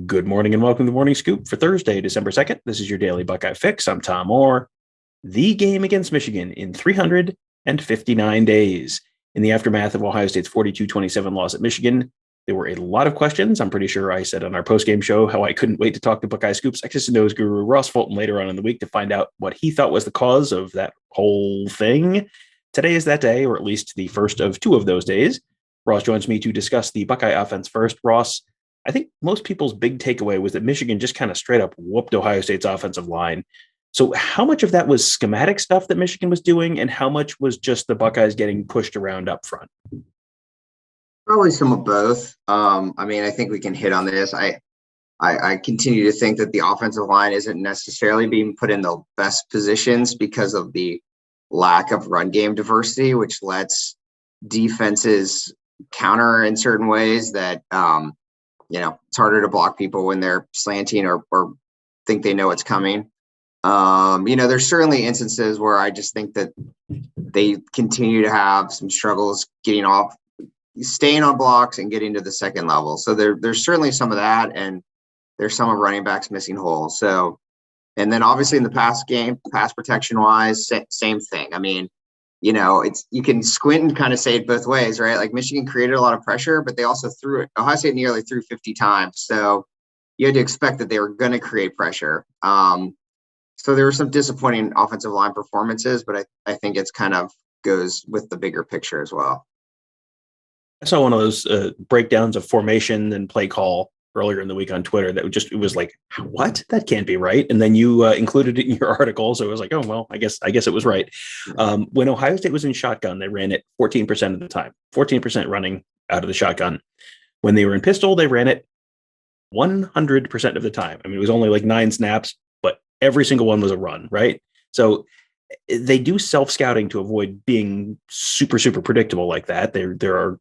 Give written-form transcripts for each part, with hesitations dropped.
Good morning and welcome to the Morning Scoop for Thursday, December 2nd. This is your daily Buckeye fix. I'm Tom Orr. The game against Michigan in 359 days. In the aftermath of Ohio State's 42-27 loss at Michigan, there were a lot of questions. I'm pretty sure I said on our postgame show how I couldn't wait to talk to Buckeye Scoop's X's and O's guru Ross Fulton later on in the week to find out what he thought was the cause of that whole thing. Today is that day, or at least the first of two of those days. Ross joins me to discuss the Buckeye offense first. Ross, I think most people's big takeaway was that Michigan just kind of straight up whooped Ohio State's offensive line. So how much of that was schematic stuff that Michigan was doing, and how much was just the Buckeyes getting pushed around up front? Probably some of both. I think we can hit on this. I continue to think that the offensive line isn't necessarily being put in the best positions because of the lack of run game diversity, which lets defenses counter in certain ways that it's harder to block people when they're slanting or think they know it's coming. There's certainly instances where I just think that they continue to have some struggles staying on blocks and getting to the second level. So there's certainly some of that, and there's some of running backs missing holes. So, and then obviously in the pass game, pass protection wise, same thing. You can squint and kind of say it both ways, right? Like Michigan created a lot of pressure, but they also threw it. Ohio State nearly threw 50 times. So you had to expect that they were going to create pressure. So there were some disappointing offensive line performances, but I think it's kind of goes with the bigger picture as well. I saw one of those breakdowns of formation and play call earlier in the week on Twitter that it was like, what? That can't be right. And then you included it in your article. So it was like, oh, well, I guess it was right. When Ohio State was in shotgun, they ran it 14% of the time, 14% running out of the shotgun. When they were in pistol, they ran it 100% of the time. It was only like 9 snaps, but every single one was a run, right? So they do self-scouting to avoid being super, super predictable like that. There are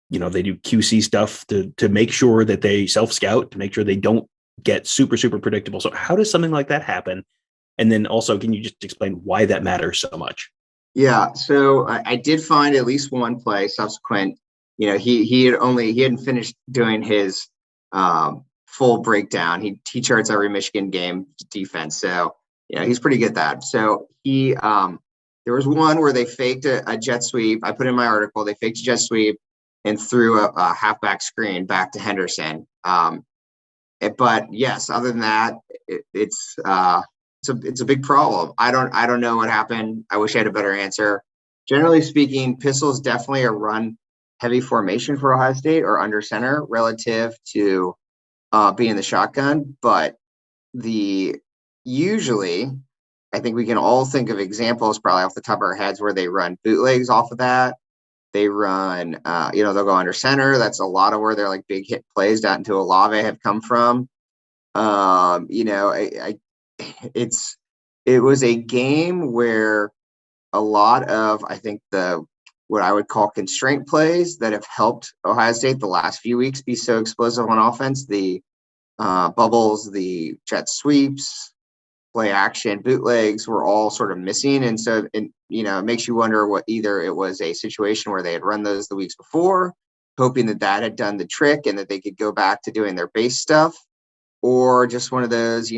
they do QC stuff to make sure that they self-scout, to make sure they don't get super, super predictable. So how does something like that happen? And then also, can you just explain why that matters so much? Yeah. So I did find at least one play subsequent. He hadn't finished doing his full breakdown. He charts every Michigan game defense. So, he's pretty good at that. So there was one where they faked a jet sweep. I put in my article, they faked a jet sweep and threw a halfback screen back to Henderson. But yes, other than that, it's a big problem. I don't know what happened. I wish I had a better answer. Generally speaking, pistol is definitely a run heavy formation for Ohio State, or under center relative to being the shotgun. But usually, I think we can all think of examples probably off the top of our heads where they run bootlegs off of that. They run, they'll go under center. That's a lot of where they're like big hit plays out into Olave have come from. It was a game where a lot of, I think, what I would call constraint plays that have helped Ohio State the last few weeks be so explosive on offense. The bubbles, the jet sweeps, play action, bootlegs were all sort of missing. And so, it makes you wonder what either it was a situation where they had run those the weeks before, hoping that had done the trick and that they could go back to doing their base stuff, or just one of those,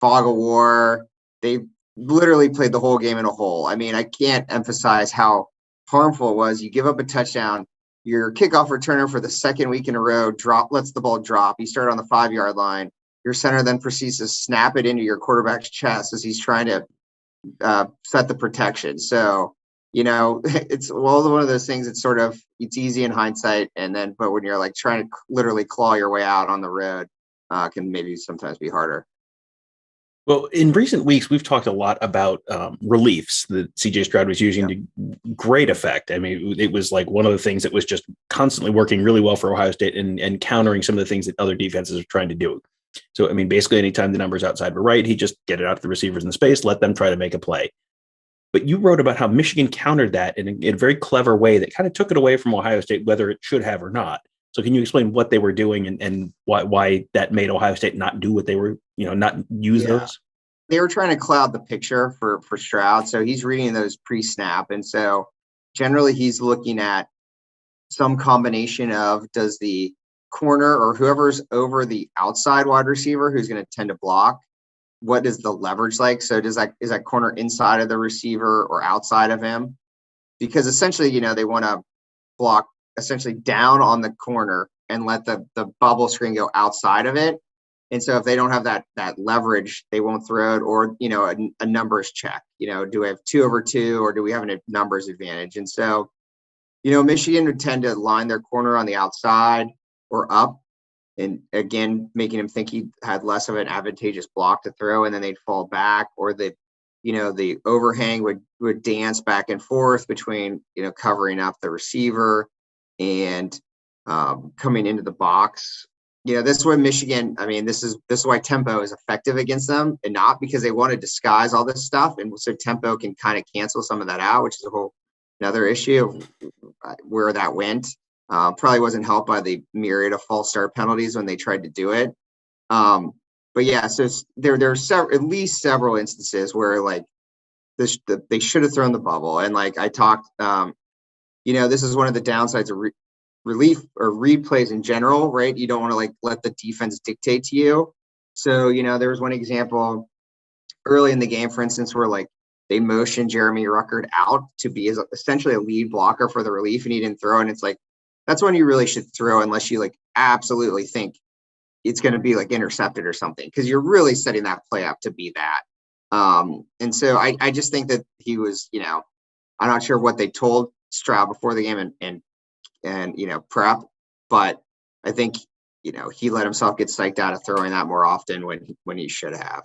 fog of war. They literally played the whole game in a hole. I can't emphasize how harmful it was. You give up a touchdown, your kickoff returner for the second week in a row lets the ball drop. You start on the 5-yard line. Your center then proceeds to snap it into your quarterback's chest as he's trying to set the protection. So, it's one of those things. It's easy in hindsight, but when you're like trying to literally claw your way out on the road, can maybe sometimes be harder. Well, in recent weeks, we've talked a lot about reliefs that CJ Stroud was using to great effect. It was like one of the things that was just constantly working really well for Ohio State and countering some of the things that other defenses are trying to do. So, basically anytime the numbers outside were right, he just get it out to the receivers in the space, let them try to make a play. But you wrote about how Michigan countered that in a very clever way that kind of took it away from Ohio State, whether it should have or not. So can you explain what they were doing and why that made Ohio State not do what they were, not use those? They were trying to cloud the picture for Stroud. So he's reading those pre-snap. And so generally he's looking at some combination of, does the corner or whoever's over the outside wide receiver who's going to tend to block, what is the leverage like? So is that corner inside of the receiver or outside of him? Because essentially, they want to block essentially down on the corner and let the bubble screen go outside of it. And so if they don't have that leverage, they won't throw it, or a numbers check. Do we have 2/2 or do we have a numbers advantage? And so, Michigan would tend to line their corner on the outside or up, and again making him think he had less of an advantageous block to throw, and then they'd fall back, or the overhang would dance back and forth between covering up the receiver and coming into the box. This is where Michigan, this is why tempo is effective against them, and not because they want to disguise all this stuff. And so tempo can kind of cancel some of that out, which is another issue of where that went. Probably wasn't helped by the myriad of false start penalties when they tried to do it. But yeah, so there are at least several instances where they should have thrown the bubble. And like I talked, this is one of the downsides of relief or read plays in general, right? You don't want to let the defense dictate to you. So, there was one example early in the game, for instance, where they motioned Jeremy Ruckert out to be essentially a lead blocker for the relief, and he didn't throw. And it's that's when you really should throw, unless you absolutely think it's going to be intercepted or something, because you're really setting that play up to be that. And so I just think that he was, I'm not sure what they told Stroud before the game and prep, but I think, he let himself get psyched out of throwing that more often when he should have.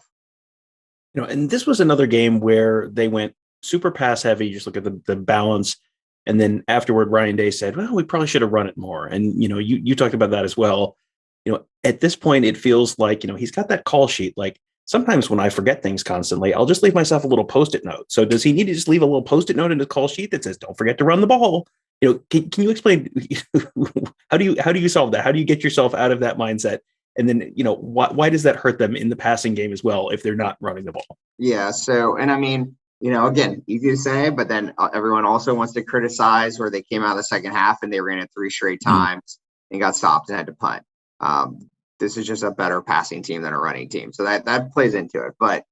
And this was another game where they went super pass heavy. Just look at the balance. And then afterward, Ryan Day said, well, we probably should have run it more. And, you talked about that as well. At this point, it feels like, he's got that call sheet. Sometimes when I forget things constantly, I'll just leave myself a little Post-it note. So does he need to just leave a little Post-it note in his call sheet that says, don't forget to run the ball? Can you explain how do you solve that? How do you get yourself out of that mindset? And then, why does that hurt them in the passing game as well if they're not running the ball? Yeah. So, and again, easy to say, but then everyone also wants to criticize where they came out of the second half and they ran it 3 straight times and got stopped and had to punt. This is just a better passing team than a running team. So that plays into it. But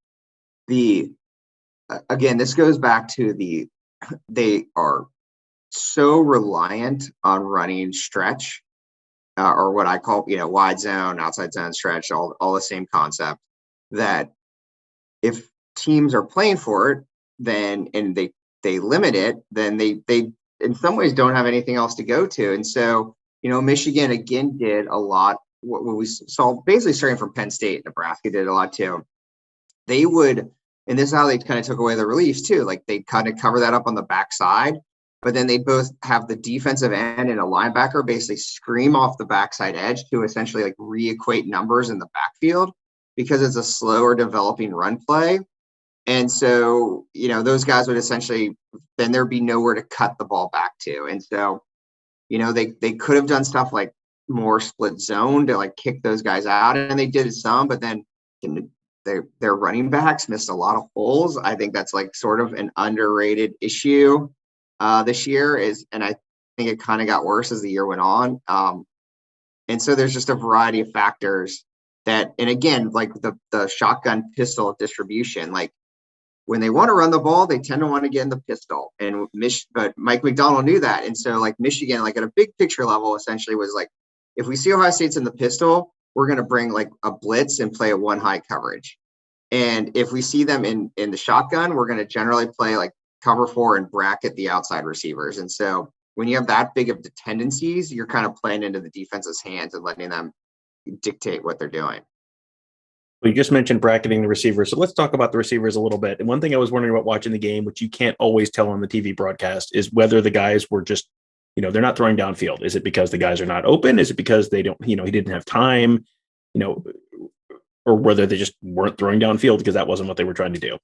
again, this goes back to they are so reliant on running stretch, or what I call, wide zone, outside zone stretch, all the same concept, that if teams are playing for it, then, and they limit it, then they in some ways don't have anything else to go to. And so, Michigan again did a lot. What we saw basically starting from Penn State, Nebraska did a lot too. They would, and this is how they kind of took away the reliefs too. They kind of cover that up on the backside, but then they both have the defensive end and a linebacker basically scream off the backside edge to essentially re-equate numbers in the backfield, because it's a slower developing run play. And so, those guys would essentially, then there'd be nowhere to cut the ball back to. And so, they could have done stuff like more split zone to kick those guys out, and they did some, but then their running backs missed a lot of holes. I think that's sort of an underrated issue this year, and I think it kind of got worse as the year went on. And so there's just a variety of factors that, and again, the shotgun pistol distribution, when they want to run the ball, they tend to want to get in the pistol, but Mike McDonald knew that. And so Michigan, at a big picture level, essentially was if we see Ohio State's in the pistol, we're going to bring a blitz and play a 1 high coverage. And if we see them in the shotgun, we're going to generally play cover 4 and bracket the outside receivers. And so when you have that big of tendencies, you're kind of playing into the defense's hands and letting them dictate what they're doing. We just mentioned bracketing the receivers. So let's talk about the receivers a little bit. And one thing I was wondering about watching the game, which you can't always tell on the TV broadcast, is whether the guys were just, they're not throwing downfield. Is it because the guys are not open? Is it because they don't, he didn't have time, or whether they just weren't throwing downfield because that wasn't what they were trying to do?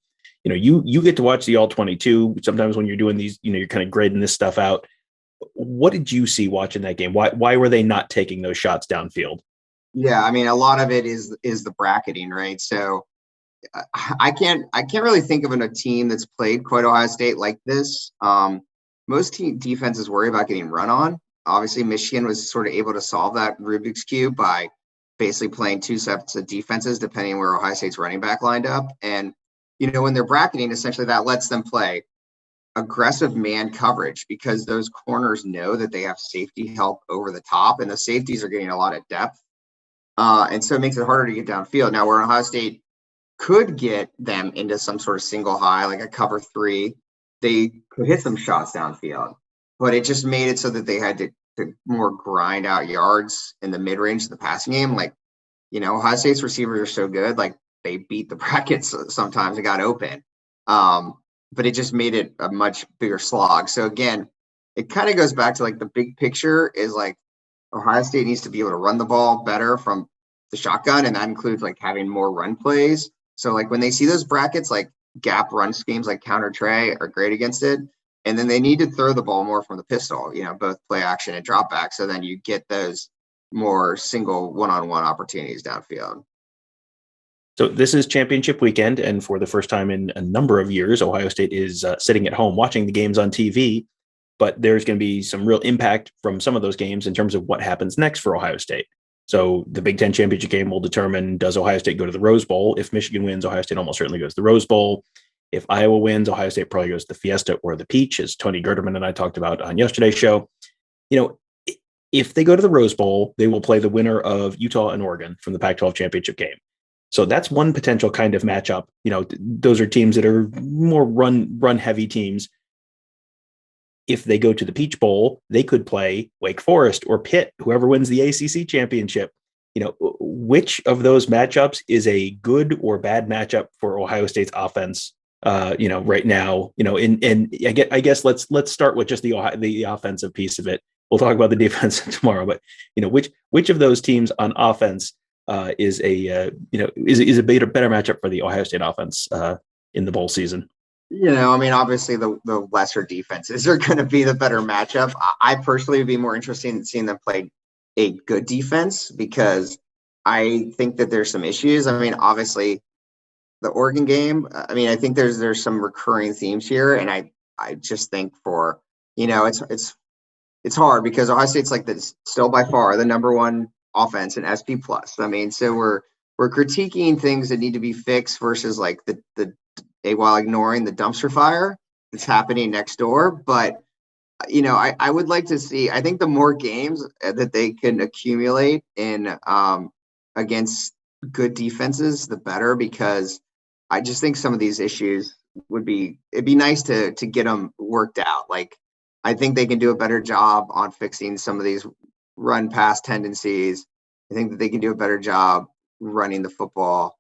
You get to watch the all 22. Sometimes when you're doing these, you're kind of grading this stuff out. What did you see watching that game? Why were they not taking those shots downfield? Yeah, a lot of it is the bracketing, right? So I can't really think of a team that's played quite Ohio State like this. Most defenses worry about getting run on, obviously Michigan was sort of able to solve that Rubik's Cube by basically playing two sets of defenses, depending where Ohio State's running back lined up. And, when they're bracketing, essentially that lets them play aggressive man coverage because those corners know that they have safety help over the top, and the safeties are getting a lot of depth. And so it makes it harder to get downfield. Now, where Ohio State could get them into some sort of single high, like a cover 3, they could hit some shots downfield. But it just made it so that they had to more grind out yards in the mid-range of the passing game. Like, Ohio State's receivers are so good, like they beat the brackets sometimes and got open. But it just made it a much bigger slog. So again, it kind of goes back to like the big picture is like Ohio State needs to be able to run the ball better from the shotgun, and that includes like having more run plays. So like when they see those brackets, like gap run schemes like counter Trey are great against it. And then they need to throw the ball more from the pistol, both play action and drop back. So then you get those more single one-on-one opportunities downfield. So this is championship weekend, and for the first time in a number of years, Ohio State is sitting at home watching the games on TV, but there's going to be some real impact from some of those games in terms of what happens next for Ohio State. So the Big Ten championship game will determine, does Ohio State go to the Rose Bowl? If Michigan wins, Ohio State almost certainly goes to the Rose Bowl. If Iowa wins, Ohio State probably goes to the Fiesta or the Peach, as Tony Gerderman and I talked about on yesterday's show. If they go to the Rose Bowl, they will play the winner of Utah and Oregon from the Pac-12 championship game. So that's one potential kind of matchup. Those are teams that are more run heavy teams. If they go to the Peach Bowl, they could play Wake Forest or Pitt, whoever wins the ACC championship. Which of those matchups is a good or bad matchup for Ohio State's offense? Right now, and I guess let's start with just the offensive piece of it. We'll talk about the defense tomorrow, but which of those teams on offense is a better matchup for the Ohio State offense in the bowl season? Obviously the lesser defenses are going to be the better matchup. I personally would be more interested in seeing them play a good defense because I think that there's some issues. Obviously the Oregon game, I think there's some recurring themes here. And I just think it's hard because Ohio State's like this still by far the number one offense in SP plus. So we're critiquing things that need to be fixed versus like while ignoring the dumpster fire that's happening next door. But, I would like to see, I think the more games that they can accumulate in against good defenses, the better, because I just think some of these issues it'd be nice to get them worked out. Like, I think they can do a better job on fixing some of these run pass tendencies. I think that they can do a better job running the football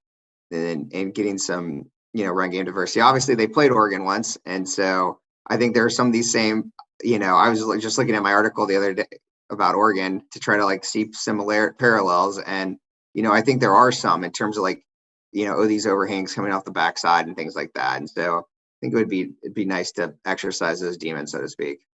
and getting some, run game diversity. Obviously they played Oregon once. And so I think there are some of these same, I was just looking at my article the other day about Oregon to try to like see similar parallels. And, I think there are some in terms of like, these overhangs coming off the backside and things like that. And so I think it'd be nice to exercise those demons, so to speak.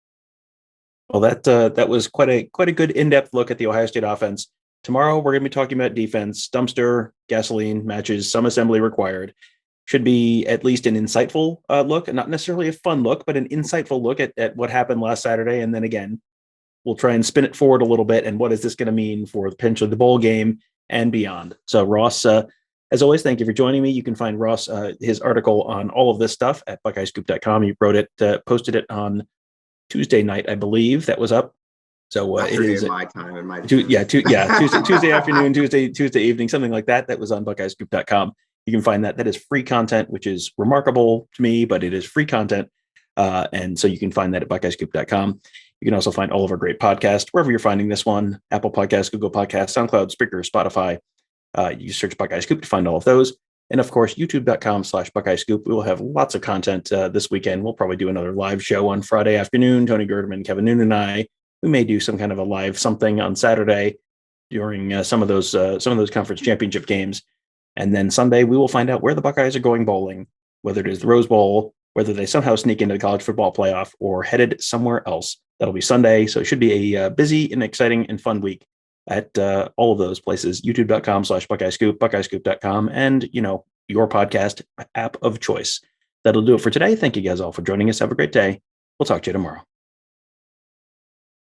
Well, that was quite a good in-depth look at the Ohio State offense. Tomorrow, we're going to be talking about defense, dumpster, gasoline matches, some assembly required. Should be at least an insightful look, and not necessarily a fun look, but an insightful look at what happened last Saturday. And then again, we'll try and spin it forward a little bit. And what is this going to mean for potentially the bowl game and beyond? So Ross, as always, thank you for joining me. You can find Ross, his article on all of this stuff at BuckeyeScoop.com. You wrote it, posted it on Tuesday night, I believe. That was up. So it is my time and my Tuesday afternoon, Tuesday evening, something like that. That was on BuckeyScoop.com. You can find that. That is free content, which is remarkable to me, but it is free content. And so you can find that at BuckeyScoop.com. You can also find all of our great podcasts wherever you're finding this one: Apple Podcasts, Google Podcasts, SoundCloud, Spreaker, Spotify. You search Buckeye Scoop to find all of those. And of course, youtube.com/Buckeye Scoop. We will have lots of content this weekend. We'll probably do another live show on Friday afternoon. Tony Gerderman, Kevin Noon, and I. We may do some kind of a live something on Saturday during some of those conference championship games. And then Sunday, we will find out where the Buckeyes are going bowling, whether it is the Rose Bowl, whether they somehow sneak into the college football playoff, or headed somewhere else. That'll be Sunday. So it should be a busy and exciting and fun week at all of those places: youtube.com/Buckeye Scoop, BuckeyeScoop.com, and, your podcast app of choice. That'll do it for today. Thank you guys all for joining us. Have a great day. We'll talk to you tomorrow.